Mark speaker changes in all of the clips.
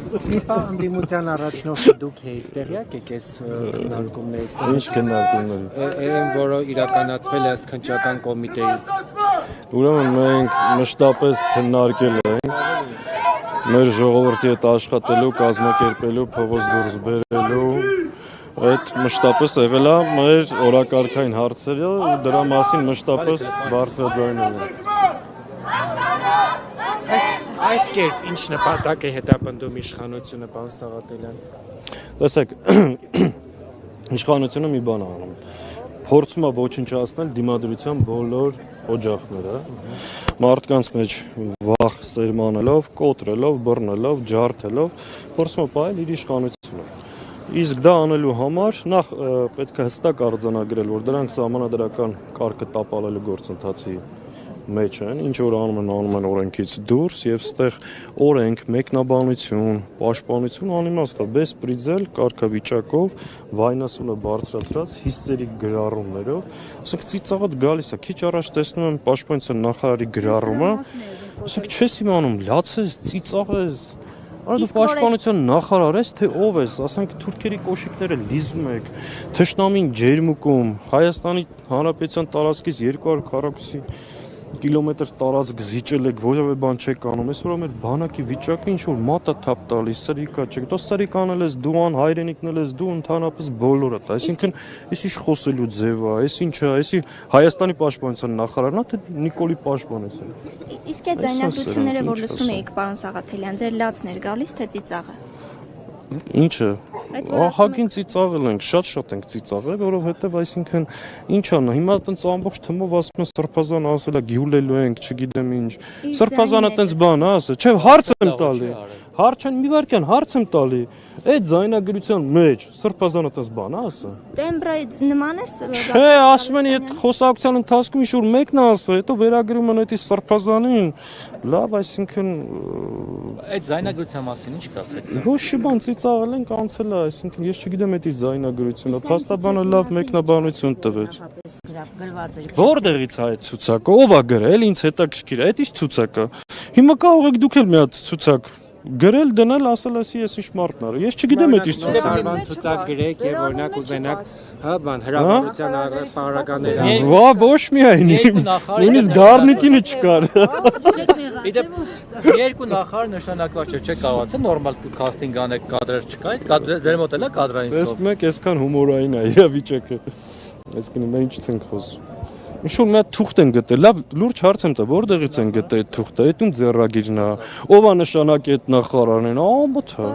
Speaker 1: Իպա անդիմության առաջնորդը դուք տեղյակ եք այս քննարկումներից։
Speaker 2: Ինչ քննարկումների։
Speaker 1: Այն, որը իրականացվել է ըստ քննչական կոմիտեի։
Speaker 2: Ուրեմն մենք մշտապես քննարկել ենք մեր ժողովրդի հետ աշխատելու, կազմակերպելու, փողոց դուրս բերելու այդ մշտապես եղել է մեր օրակարգային հարցերը ու դրա մասին մշտապես բարձրաձայնել ենք։
Speaker 1: Այս կերպ ինչ նպատակ է հետապնդում իշխանությունը, պարոն Սաղաթելյան։
Speaker 2: Տեսեք, իշխանությունը մի բան անում։ Փորձում է ոչնչացնել դիմադրության բոլոր օջախները, մարդկանց մեջ վախ սերմանելով, կոտրելով, բռնելով, ջարդելով, փորձում է պահել իր իշխանությունը։ Իսկ դա անելու համար նախ պետք է հստակ արձանագրել, որ դրանք սահմանադրական կարգը տապալելու գործընթացի մեջ են, ինչ որ անում են օրենքից դուրս եւ ստեղ օրենք, մեկնաբանություն, պաշտպանություն անիմաստ է, բեսպրիձել կարգավիճակով վայնասունը բարձրացրած հիստերիկ գրառումներով, ասենք ծիծաղդ գալիս է, քիչ առաջ տեսնում եմ պաշտպանության նախարարի գրառումը, ասենք չես իմանում, լացես, ծիծաղես, դու պաշտպանության նախարար ես, թե ով ես, ասենք թուրքերի կոշիկները լիզում եք, թշնամին ջերմուկում, Հայաստանի Հանրապետության տարածքից 240 կիլոմետր տարածք զիջել եք, որևէ բան չեք անում, այսօր մեր բանակի վիճակը ինչ որ մատա թափ տալիս, սրիկա չեք, դու սրիկանել ես դու, հայրենիքնել ես դու, ընդհանրապես բոլորդ, այսինքն այս ինչ խոսելու ձև է, այս ինչ է, այսի Հայաստանի պաշտպանության նախարարն է, թե Նիկոլի պաշտպանն է։
Speaker 3: Իսկ այդ ձայնագրությունները, որ լսում էիք, պարոն Սաղաթելյան, ձեր լացն էր գալիս, թե ծիծաղը։
Speaker 2: Ինչը, ահագին ծիծաղել ենք, շատ ենք ծիծաղել, որովհետև այսինքն ինչ անա, հիմա տենց ամբողջ թմով ասում են սրբազան ասել է գյուլելու ենք, չգիտեմ ինչ, սրբազանը տենց բան է ասել, չէ, հարց եմ տալի, հարց են մի վարքյան, հարց եմ տալի, այդ ձայնագրության մեջ սրբազանը տես բան է ասել։
Speaker 3: Տեմբրը նման էր սրբազանը։
Speaker 2: Չէ, ասում են այդ խոսակցության ընթացքում ինչ-որ մեկն է ասել, հետո վերագրում են այդ սրբազանին, լավ, այսինքն
Speaker 4: այդ ձայնագրության մասին ինչ կասեք։
Speaker 2: Ոչ մի բան ծիծաղել ենք անցել է, այսինքն ես չգիտեմ այդ ձայնագրությունը, փաստաբանը լավ մեկնաբանություն տվեց։ Որտեղից է այդ ցուցակը, ով է գրել, ինձ հետաքրքիր է, այդ ինչ ցուցակ է։ Հիմա կարող եք դուք էլ մի հատ ցուցակ գրել, դնել, ասել ես ինչ մարդն արի։ Ես չգիտեմ այդ ինչ
Speaker 1: ցուցակ գրեք եւ օրինակ ուզենակ, հա, բան հրավերության պարագաները։
Speaker 2: Վա, ոչ միայն։ Նույնիսկ գառնիկինը չկար։
Speaker 4: Իդեպ երկու նախարար նշանակված չէ կարողացել նորմալ կաստինգ անեք, կադրեր չկա, ձեր մոտ էլ է կադրային սով։
Speaker 2: Տեսնում եք, այսքան հումորային է իրավիճակը։ Այսինքն մենք ինչ ենք խոսում։ Ինչ-որ մի հատ թուղթ են գտել, լավ, լուրջ հարց եմ տա, որտեղից են գտել այդ թուղթը, այդ ում ձեռագիրն է, ով է նշանակի այդ նախարարն, ամոթը։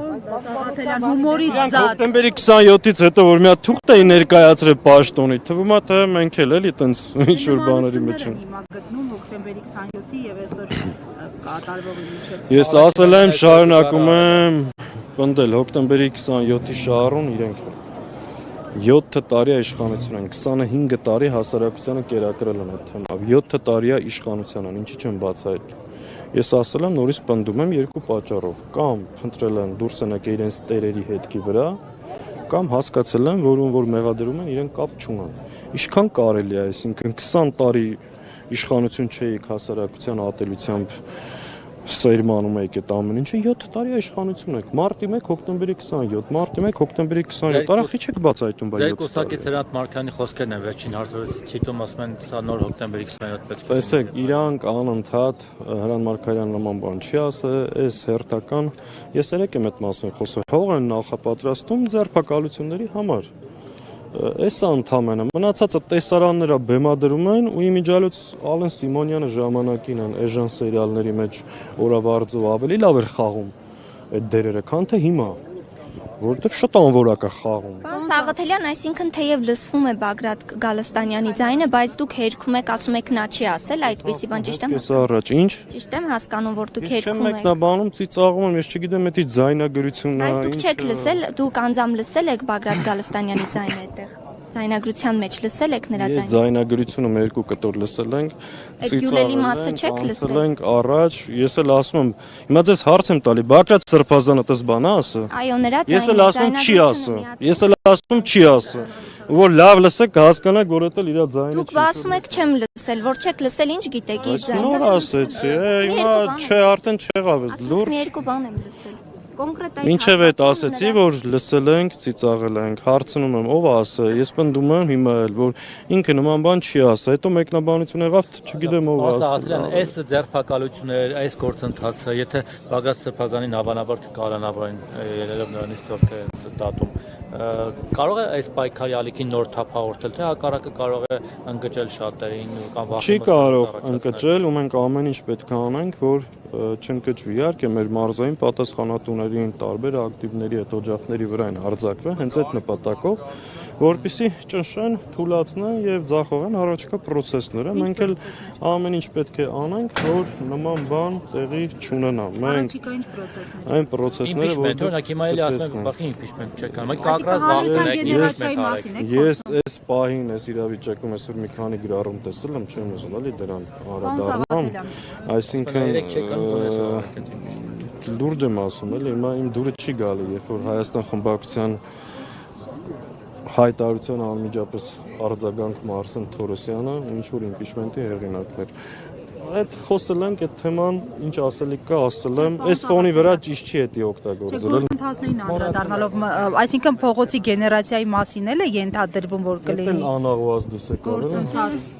Speaker 5: Սաղաթելյան հումորից զատ։
Speaker 2: Հոկտեմբերի 27-ից հետո որ մի հատ թուղթ էի ներկայացրել պաշտոնի, թվում է թե մենք էլ էլի տենց ինչ-որ բաների մեջ ենք։
Speaker 5: Հիմա գտնում հոկտեմբերի 27-ի եւ այսօր կատարվողի միջև։
Speaker 2: Ես ասել եմ, շարունակում եմ պնդել հոկտեմբերի 27-ի շահառուն իրենք 7 տարի է իշխանություն են, 25 տարի հասարակությանը կերակրել են այդ թեմով, 7 տարի է իշխանության են, ինչի չեմ բացահայտում։ Ես ասել եմ, նորից պնդում եմ երկու պատճառով, կամ փնտրել են դուրս եկել իրենց տերերի հետքի վրա, կամ հասկացել են, որ մեղադրում են իրեն կապ չունեն։ Ինչքան կարելի է, այսինքն 20 տարի իշխանություն չէիք հասարակության ատելությամբ սերմանում եք այդ ամեն ինչը 7 տարի իշխանություն եք մարտի 1 հոկտեմբերի 27 մարտի 1 հոկտեմբերի 27 արախի չեք բացայտում բայ 7
Speaker 4: Ձեր կուսակից Հրանտ Մարգարյանի խոսքերն են վերջին հարցերից ցիտում ասում են սա նոր հոկտեմբերի 27 պետք է
Speaker 2: տեսեք իրանք անընդհատ Հրանտ Մարգարյանը նման բան չի ասել այս հերթական ես երեք եմ այդ մասին խոսել հող են նախապատրաստում ձերբակալությունների համար Էսա ընդամենը մնացածը տեսարանները բեմադրում են ու իմիջիալոց Ալեն Սիմոնյանը ժամանակին են էժան սերիալների մեջ օրավարձով ավելի լավ էր խաղում այդ դերերը, քան թե հիմա, որովհետև շատ անորակ է խաղում։
Speaker 3: Պարոն Սաղաթելյան, այսինքն թեև լսվում է Բագրատ Գալստանյանի ձայնը, բայց դուք հերքում եք, ասում եք նա չի ասել այդպեսի բան, ճիշտ եմ։
Speaker 2: Ես առաջ ինչ։
Speaker 3: Ճիշտ եմ հասկանում, որ դուք հերքում
Speaker 2: եք։ Չեմ մեկնաբանում, ծիծաղում եմ, ես չգիտեմ դա ձայնագրությունն է։
Speaker 3: Բայց դուք չեք լսել, դուք անձամ լսել եք Բագրատ Գալստանյանի ձայնը այդտեղ։ Ձայնագրության մեջ լսել եք նրա ձայնը։
Speaker 2: Ես ձայնագրությունը մեր երկու կտոր լսել ենք։
Speaker 3: Այդ գյուլելի մասը չեք լսել։
Speaker 2: Լսել ենք առաջ, ես էլ ասում եմ, հիմա ձեզ հարց եմ տալի, Բագրատ Սրբազանը տես բան է ասը։
Speaker 3: Այո, նրա ձայնը։
Speaker 2: Ես էլ ասում չի ասը։ Ես էլ ասում չի ասը։ Որ լավ լսեք, հասկանաք, որ դա իր ձայնը չի։
Speaker 3: Դուք ասում եք չեմ լսել, որ չեք լսել, ինչ գիտեք իր ձայնը։
Speaker 2: Նոր ասեցի, հիմա չէ, արդեն չեղավ, լուրջ։
Speaker 3: Մի երկու բան եմ լսել։ կոնկրետ այդ
Speaker 2: Մինչև այդ ասեցի, որ լսել ենք, ծիծաղել ենք, հարցնում եմ, ով ասա, ես պնդում եմ հիմա էլ, որ ինքը նման բան չի ասա, հետո մեկնաբանություն եղավ, չգիտեմ ով ասա։
Speaker 4: Ադրյան, այս ձերբակալությունները, այս գործընթացը, եթե Բագրատ Սրբազանին հավանաբար կկալանավորեն ելելով նրանից թորքը դատում, կարող է այս պայքարի ալիքին նոր թափ հաղորդել, թե հակառակը կարող է ընկճել շատերին կամ վախենալ։
Speaker 2: Չի կարող ընկճել ու մենք ամեն ինչ պետք է անենք, որ չընկճվի։ Իհարկե մեր մարզային պատասխանատուներին, տարբեր ակտիվների հետ օջախների վրա են արձակվել հենց այդ նպատակով, որպեսզի ճնշեն, թուլացնեն եւ ձախողեն առաջիկա process-ները։ Մենք էլ ամեն ինչ պետք է անենք, որ նման բան տեղի չունենա։ Մենք
Speaker 5: Ինչ process-ներ։
Speaker 2: այն process-ները,
Speaker 4: Impeachment, օրինակ հիմա էլի ասում եմ, բախի impeachment չեք անում։ Մենք կակրած վախեցեք impeachment արեք։
Speaker 2: ես այս պահին, այս իրավիճակում այսօր մի քանի գրառում տեսել եմ, չեմ ուզում էլի դրան անդրադառնամ, այսինքն լուրջ եմ ասում էլի, հիմա իմ դուրը չի գալի, երբ որ Հայաստան խմբակցության հայտարարության անմիջապես արձագանք Մարսեն Թորոսյանը ինչ որ impeachment-ի հեղինակն էր։ Այդ խոսել ենք, այդ թեման ինչ ասելիք կա, ասել եմ, այս ֆոնի վրա ճիշտ չի էտի օգտագործել։
Speaker 5: Գործընթացներին անդրադառնալով, այսինքն փողոցի գեներացիայի մասին էլ է ենթադրվում, որ կլինի։
Speaker 2: Դա անաղոած դուս է կարող։
Speaker 5: Գործընթաց։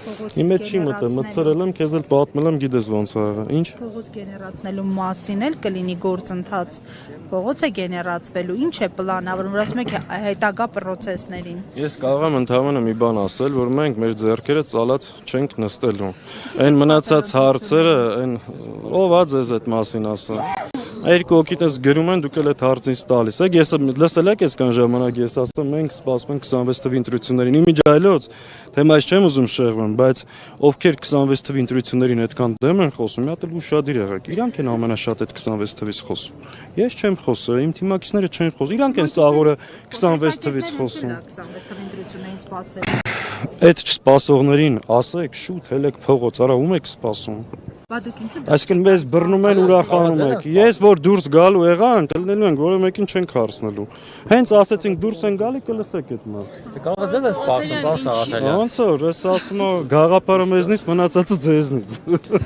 Speaker 2: Իմ հետ չի մտցրել եմ, քեզ էլ պատմել եմ, գիտես ոնց ա եղել։ Ինչ։
Speaker 5: Փողոց գեներացնելու մասին էլ կլինի գործընթաց։ Փողոցը գեներացվելու, ինչ է պլանավորվում, ասում եք հետագա process-ներին։
Speaker 2: Ես կարող եմ ընդհանրապես մի բան ասել, որ մենք մեր ձեռքերը ծալած չենք նստելու։ Այն մնացած հարցերը, այն ով ա ձեզ այդ մասին ասա։ Երկու օկիտես գրում են, դուք էլ այդ հարցից տալիս եք։ Ես լսել եք այսքան ժամանակ ես ասում մենք սպասում ենք 26 թվականի ընտրություններին։ Իմիջայլոց թեմայից չեմ ուզում շեղվել, բայց ովքեր 26 թվականի ընտրություններին այդքան դեմ են խոսում, մի հատ էլ ուշադիր եղեք։ Իրանք են ամենաշատ այդ 26 թվից խոսում։ Ես չեմ խոսում, իմ թիմակիցները չեն խոսում։ Իրանք են սաղորը 26 թվից խոսում։
Speaker 5: 26 թվականի ընտրություններին սպասել։
Speaker 2: Այդ չսպասողներին ասեք շուտ հելեք փողոց, արա ում եք սպասում։
Speaker 5: Բա դուք ինչու՞։
Speaker 2: Այսինքն մեզ բռնում են, ուրախանում եք։ Ես որ դուրս գալու եղան, ելնելու ենք, որը մեկին չենք հարցնելու։ Հենց ասեցինք դուրս են գալի, կլսեք այդ մասը։
Speaker 4: Կարող է ձեզ է սպասում, բան Սաղաթելյան։
Speaker 2: Ոնց որ, ես ասում եմ, գաղափարը մեզնից, մնացածը ձեզնից։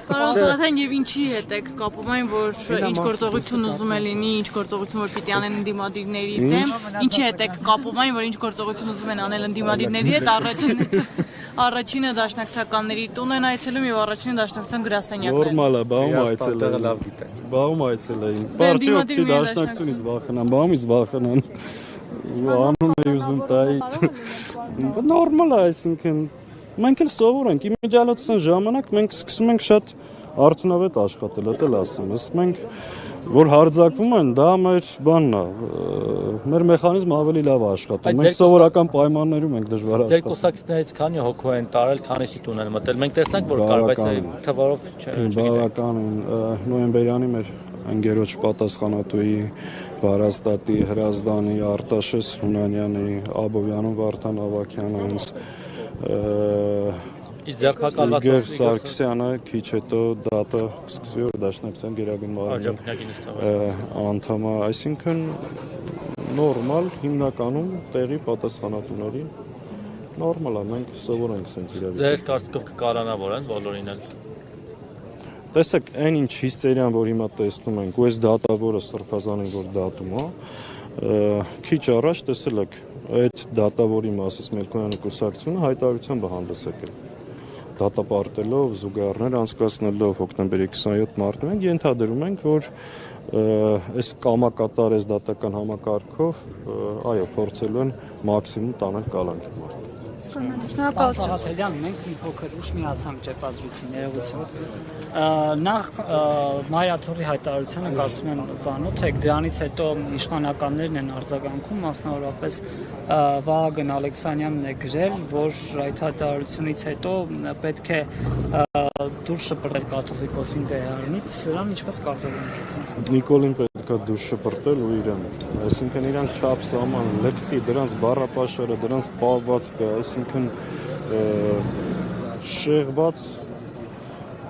Speaker 6: Պարոն Սաղաթելյան, եւ ինչի հետ եք կապում այն, որ ինչ գործողություն ուզում է լինի, ինչ գործողություն որ պիտի անեն ընդդիմադիրների դեմ, ինչի հետ եք կապում այն, որ ինչ գործողություն ուզում են անել ընդդիմադիրների հետ, առաջինը դաշնակցականների տուն են այցելում եւ առաջինը դաշնակցության գրասենյակն է։
Speaker 2: Նորմալ է, բաում այցել է։
Speaker 4: լավ գիտե։
Speaker 2: Բաում այցել է։ Պարչի օգտի դաշնակցությունից վախենան, բաումից վախենան։ Անում է ուզում տայի։ Նորմալ է, այսինքն մենք էլ սովոր ենք։ Իմիջիալոցն ժամանակ մենք սկսում ենք շատ արդյունավետ աշխատել, դա էլ ասեմ։ Մենք որ հարձակվում են, դա մեր բանն է։ Մեր մեխանիզմը ավելի լավ է աշխատում։ Մենք սովորական պայմաններում ենք դժվար
Speaker 4: Ձեր կուսակցիներից քանի հոգու են տարել, քանիսի տուն են մտել։ Մենք տեսանք, որ կարծես թվարով
Speaker 2: բավական նոյեմբերյանի մեր ընկերոջ պատասխանատուի Վարաստատի, Հրազդանի, Արտաշես Հունանյանի, Աբովյանը, Վարդան Ավակյանը, հենց Գեր Սարգսյանը քիչ հետո դատը սկսվի որ դաշնակցության գերագույն մարմնի անդամը, այսինքն նորմալ հիմնականում տեղի պատասխանատուների նորմալ է, մենք սովոր ենք սենց իրավիճակում։
Speaker 4: Ձեր կարծիքով կկարանավորեն բոլորին էլ։
Speaker 2: Տեսեք, այն ինչ հիստերիան, որ հիմա տեսնում ենք, ու այս դատավորը Սրբազանին, որ դատում է, քիչ առաջ տեսել եք այդ դատավորի մասից Մելքոնյանի կուսակցությունը հայտարարությամբ հանդես եկել։ Դատապարտելով, զուգահեռներ անցկացնելով հոկտեմբերի 27 մարտին մենք ենթադրում ենք, որ այս կամակատար այս դատական համակարգով այո, փորձելու են մաքսիմում տանել կալանքի մարդ։
Speaker 7: Սաղաթելյան, մենք մի փոքր ուշ միացանք ճեպազրույցի ներողություն։ Նախ Մայրաթորի հայտարարությանը կարծում եմ ծանոթ եք, դրանից հետո իշխանականներն են արձագանքում, մասնավորապես Վահագն Ալեքսանյանն է գրել, որ այդ հայտարարությունից հետո պետք է դուրս շպրտել կաթողիկոսին վերահրնից, սրան ինչպես կարծում եք։
Speaker 2: Նիկոլին պետք է դուրս շպրտել ու իրան, այսինքն իրանք չափ սահման լկտի, դրանց բառապաշարը, դրանց պահվածքը, այսինքն շեղված,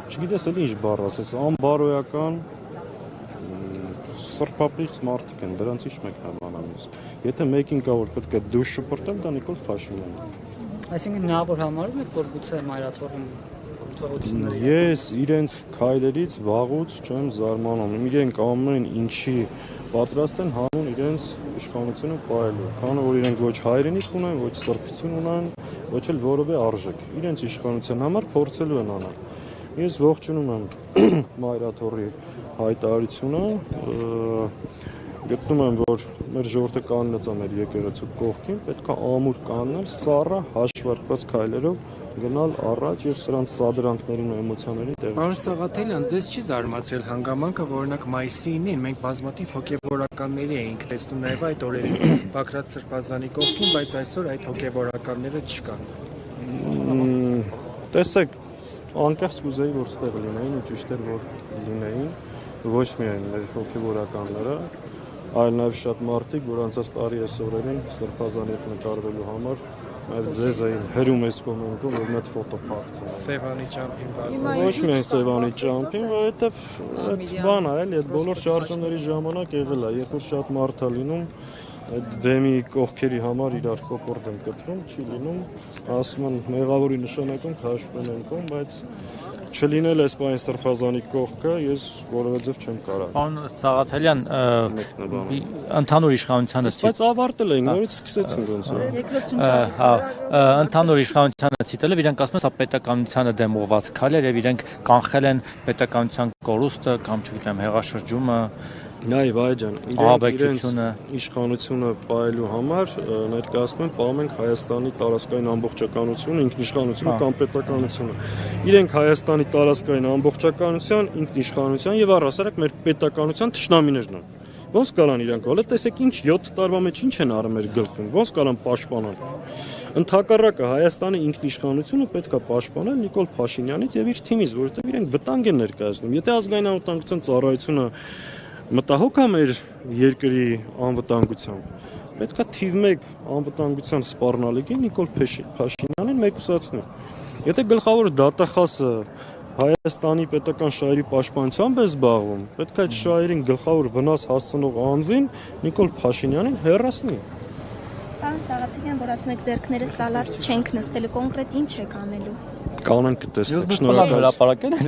Speaker 2: չգիտես էլ ինչ բառ ասես, անբարոյական, սրբապիղծ մարդիկ են, դրանց ինչ մեկնաբանեմ ես։ Եթե մեկին կա որ պետք է դուրս շպրտել, դա Նիկոլ Փաշինյանն է։
Speaker 7: Այսինքն նա որ համարում եք, որ գուցե Մայրաթորին գործողությունները։
Speaker 2: Ես իրենց քայլերից վաղուց չեմ զարմանում։ Իրենք ամեն ինչի պատրաստ են հանուն իրենց իշխանությունը պահելու։ Քանի որ իրենք ոչ հայրենիք ունեն, ոչ սրբություն ունեն, ոչ էլ որևէ արժեք։ Իրենց իշխանության համար փորձելու են անել։ Ես ողջունում եմ Մայրաթորի հայտարարությունը, գտնում եմ, որ մեր ժողովուրդը կանգնած է մեր եկեղեցու կողքին, պետք է ամուր կանգնել, սառը հաշվարկված քայլերով գնալ առաջ եւ սրանց սադրանքներին ու էմոցիաներին տեղ։
Speaker 1: Պարոն Սաղաթելյան, ձեզ չի զարմացրել հանգամանքը, որ օրինակ մայիսի 9-ին մենք բազմաթիվ հոգեվորականների էինք տեսնում նաեւ այդ օրերին Բագրատ Սրբազանի կողքին, բայց այսօր այդ հոգեվորականները չկան։
Speaker 2: Տեսեք, անկեղծ կուզեի, որ ստեղ լինեին ու ճիշտ էր, որ լինեին ոչ միայն մեր հոգեվորականները, այլ նաև շատ մարդիկ, որ անցած տարի այս օրերին Սրբազանի հետ նկարվելու համար նաև ձեզ էին հրում այս կոմենտում, որ մի հատ ֆոտո փակցեն։
Speaker 1: Սևանի ճամփին բազում։
Speaker 2: Ոչ միայն Սևանի ճամփին, որովհետև այդ բանն է, էլի, այդ բոլոր շարժումների ժամանակ եղել է, երբ որ շատ մարդ է լինում, այդ բեմի կողքերի համար իրար կոպորտ են կտրում, չի լինում, ասում են մեղավորի նշանակում քաշվում են կողմ, բայց չլինել այս բանի Սրբազանի կողքը ես որևէ ձև չեմ կարող։
Speaker 4: Պարոն Սաղաթելյան, ընդհանուր իշխանությանը
Speaker 2: Բայց ավարտել էին, նորից սկսեցին ոնց է։
Speaker 4: ընդհանուր իշխանությանը ցիտելով իրենք ասում են, սա պետականությանը դեմ ուղղված քայլ էր եւ իրենք կանխել են պետականության կորուստը կամ չգիտեմ հեղաշրջումը։
Speaker 2: Նայ վայ ջան, իրենց իշխանությունը պահելու համար ներկայացնում են պահում ենք Հայաստանի տարածքային ամբողջականությունը, ինքնիշխանությունը կամ պետականությունը։ Իրենք Հայաստանի տարածքային ամբողջականության, ինքնիշխանության եւ առհասարակ մեր պետականության թշնամիներն են։ Ոնց կարան իրանք հոլը տեսեք ինչ 7 տարվա մեջ ինչ են արել մեր գլխին, ոնց կարան պաշտպանան։ Ընդհակառակը Հայաստանի ինքնիշխանությունը պետք է պաշտպանել Նիկոլ Փաշինյանից եւ իր թիմից, որովհետեւ իրենք վտանգ են ներկայացնում։ Եթե ազգային անվտանգության ծառայությունը մտահոգ է մեր երկրի անվտանգությամբ, պետք է թիվ 1 անվտանգության սպառնալիքին Նիկոլ Փաշինյանին մեկուսացնի։ Եթե գլխավոր դատախազը Հայաստանի պետական շահերի պաշտպանությամբ է զբաղվում, պետք է այդ շահերին գլխավոր վնաս հասցնող անձին Նիկոլ Փաշինյանին հեռացնի։
Speaker 3: Պարոն Սաղաթելյան, որ ասում եք ձեռքներս ծալած չենք նստելու, կոնկրետ ինչ եք անելու։
Speaker 2: Կանեն կտեսնեք, շնորհակալ։